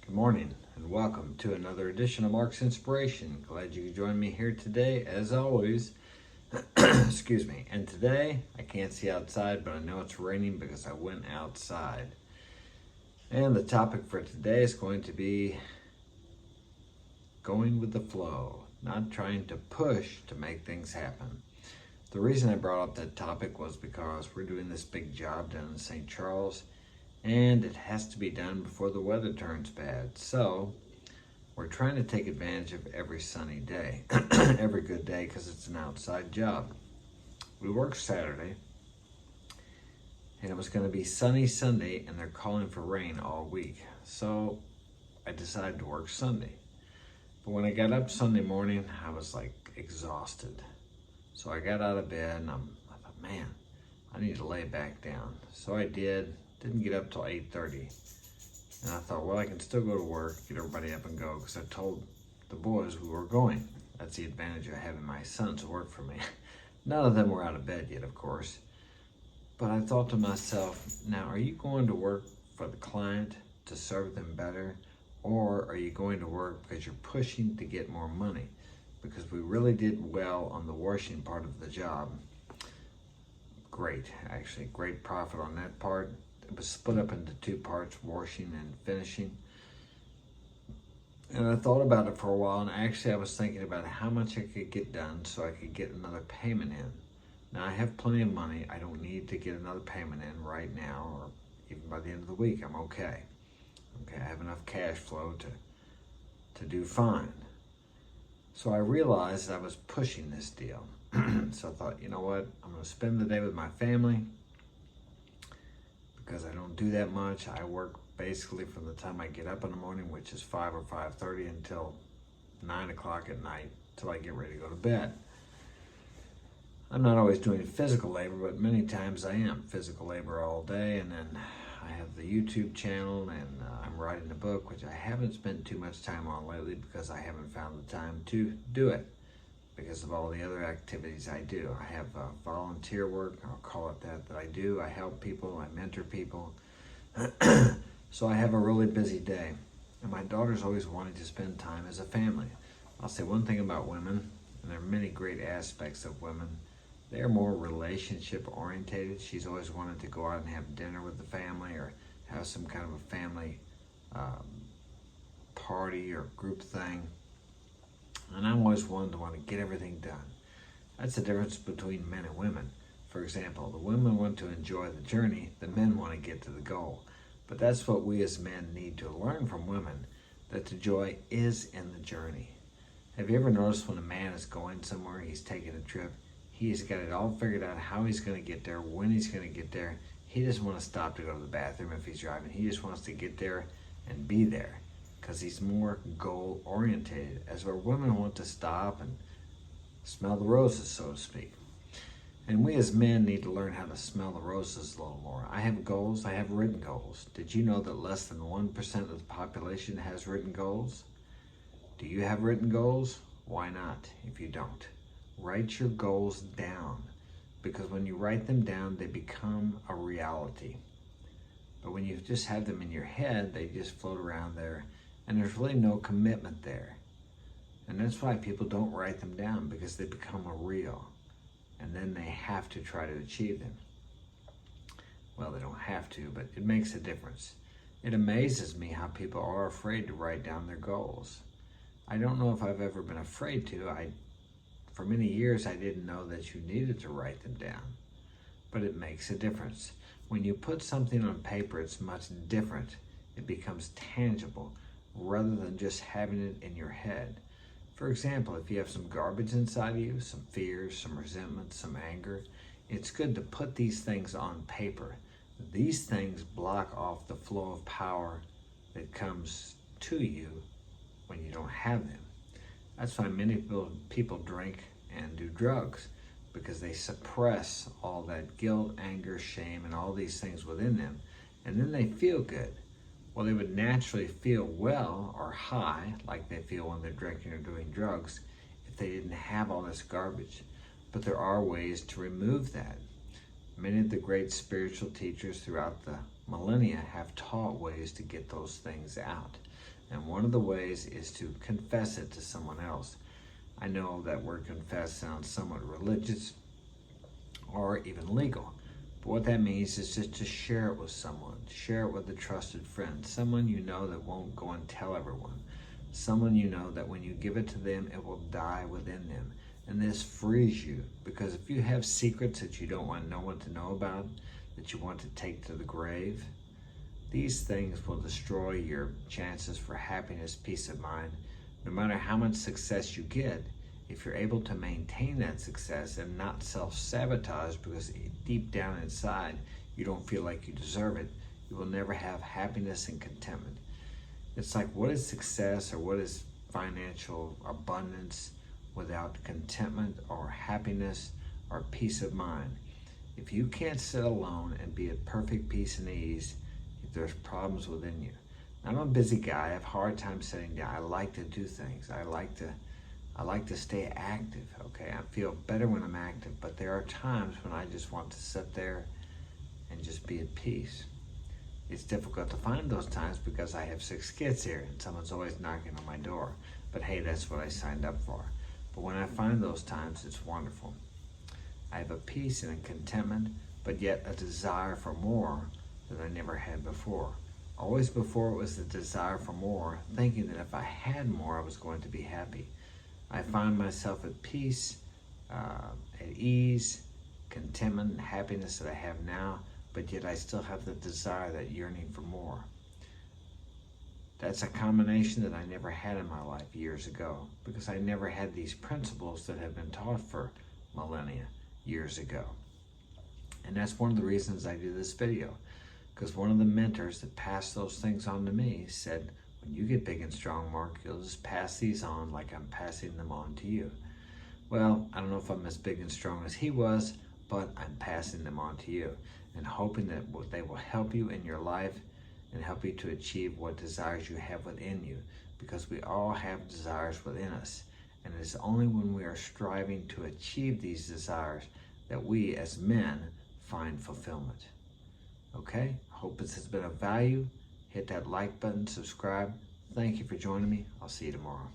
Good morning and welcome to another edition of Mark's Inspiration. Glad you could join me here today, as always. Excuse me. And today, I can't see outside, but I know it's raining because I went outside. And the topic for today is going to be going with the flow, not trying to push to make things happen. The reason I brought up that topic was because we're doing this big job down in St. Charles, and it has to be done before the weather turns bad. So we're trying to take advantage of every sunny day, every good day, because it's an outside job. We worked Saturday, and it was going to be sunny Sunday, and they're calling for rain all week. So I decided to work Sunday. But when I got up Sunday morning, I was like exhausted. So I got out of bed, and I thought, man, I need to lay back down. So I didn't get up till 8:30. And I thought, well, I can still go to work, get everybody up and go, because I told the boys we were going. That's the advantage of having my sons work for me. None of them were out of bed yet, of course. But I thought to myself, now, are you going to work for the client to serve them better? Or are you going to work because you're pushing to get more money? Because we really did well on the washing part of the job. Great, actually, great profit on that part. It was split up into two parts, washing and finishing. And I thought about it for a while, and actually I was thinking about how much I could get done so I could get another payment in. Now I have plenty of money. I don't need to get another payment in right now, or even by the end of the week, I'm okay. I have enough cash flow to do fine. So I realized I was pushing this deal. So I thought, you know what, I'm gonna spend the day with my family, because I don't do that much. I work basically from the time I get up in the morning, which is 5 or 5:30, until 9 o'clock at night, till I get ready to go to bed. I'm not always doing physical labor, but many times I am physical labor all day. And then I have the YouTube channel, and I'm writing a book, which I haven't spent too much time on lately because I haven't found the time to do it because of all the other activities I do. I have volunteer work, I'll call it that I do. I help people, I mentor people. So I have a really busy day. And my daughter's always wanted to spend time as a family. I'll say one thing about women, and there are many great aspects of women. They're more relationship orientated. She's always wanted to go out and have dinner with the family, or have some kind of a family party or group thing. And I'm always one to want to get everything done. That's the difference between men and women. For example, the women want to enjoy the journey, the men want to get to the goal. But that's what we as men need to learn from women, that the joy is in the journey. Have you ever noticed when a man is going somewhere, he's taking a trip, he's got it all figured out how he's going to get there, when he's going to get there. He doesn't want to stop to go to the bathroom if he's driving. He just wants to get there and be there, because he's more goal oriented, as where women want to stop and smell the roses, so to speak. And we as men need to learn how to smell the roses a little more. I have goals, I have written goals. Did you know that less than 1% of the population has written goals? Do you have written goals? Why not, if you don't? Write your goals down, because when you write them down, they become a reality. But when you just have them in your head, they just float around there, and there's really no commitment there. And that's why people don't write them down, because they become a real. And then they have to try to achieve them. Well, they don't have to, but it makes a difference. It amazes me how people are afraid to write down their goals. I don't know if I've ever been afraid to. For many years, I didn't know that you needed to write them down. But it makes a difference. When you put something on paper, it's much different. It becomes tangible, rather than just having it in your head. For example, if you have some garbage inside of you, some fears, some resentment, some anger, it's good to put these things on paper. These things block off the flow of power that comes to you when you don't have them. That's why many people drink and do drugs, because they suppress all that guilt, anger, shame, and all these things within them, and then they feel good. Well, they would naturally feel well or high, like they feel when they're drinking or doing drugs, if they didn't have all this garbage. But there are ways to remove that. Many of the great spiritual teachers throughout the millennia have taught ways to get those things out. And one of the ways is to confess it to someone else. I know that word confess sounds somewhat religious or even legal. But what that means is just to share it with someone. Share it with a trusted friend. Someone you know that won't go and tell everyone. Someone you know that when you give it to them, it will die within them. And this frees you, because if you have secrets that you don't want no one to know about, that you want to take to the grave, these things will destroy your chances for happiness, peace of mind. No matter how much success you get, if you're able to maintain that success and not self-sabotage because deep down inside you don't feel like you deserve it, you will never have happiness and contentment. It's like, what is success or what is financial abundance without contentment or happiness or peace of mind? If you can't sit alone and be at perfect peace and ease, if there's problems within you. I'm a busy guy. I have a hard time sitting down. I like to do things. I like to stay active, okay? I feel better when I'm active, but there are times when I just want to sit there and just be at peace. It's difficult to find those times because I have 6 kids here and someone's always knocking on my door. But hey, that's what I signed up for. But when I find those times, it's wonderful. I have a peace and a contentment, but yet a desire for more that I never had before. Always before it was the desire for more, thinking that if I had more, I was going to be happy. I find myself at peace, at ease, contentment, and happiness that I have now, but yet I still have the desire, that yearning for more. That's a combination that I never had in my life years ago, because I never had these principles that have been taught for millennia years ago. And that's one of the reasons I do this video, because one of the mentors that passed those things on to me said, when you get big and strong, Mark, you'll just pass these on like I'm passing them on to you. Well, I don't know if I'm as big and strong as he was, but I'm passing them on to you and hoping that they will help you in your life and help you to achieve what desires you have within you, because we all have desires within us. And it is only when we are striving to achieve these desires that we as men find fulfillment. Okay? Hope this has been of value. Hit that like button, subscribe. Thank you for joining me. I'll see you tomorrow.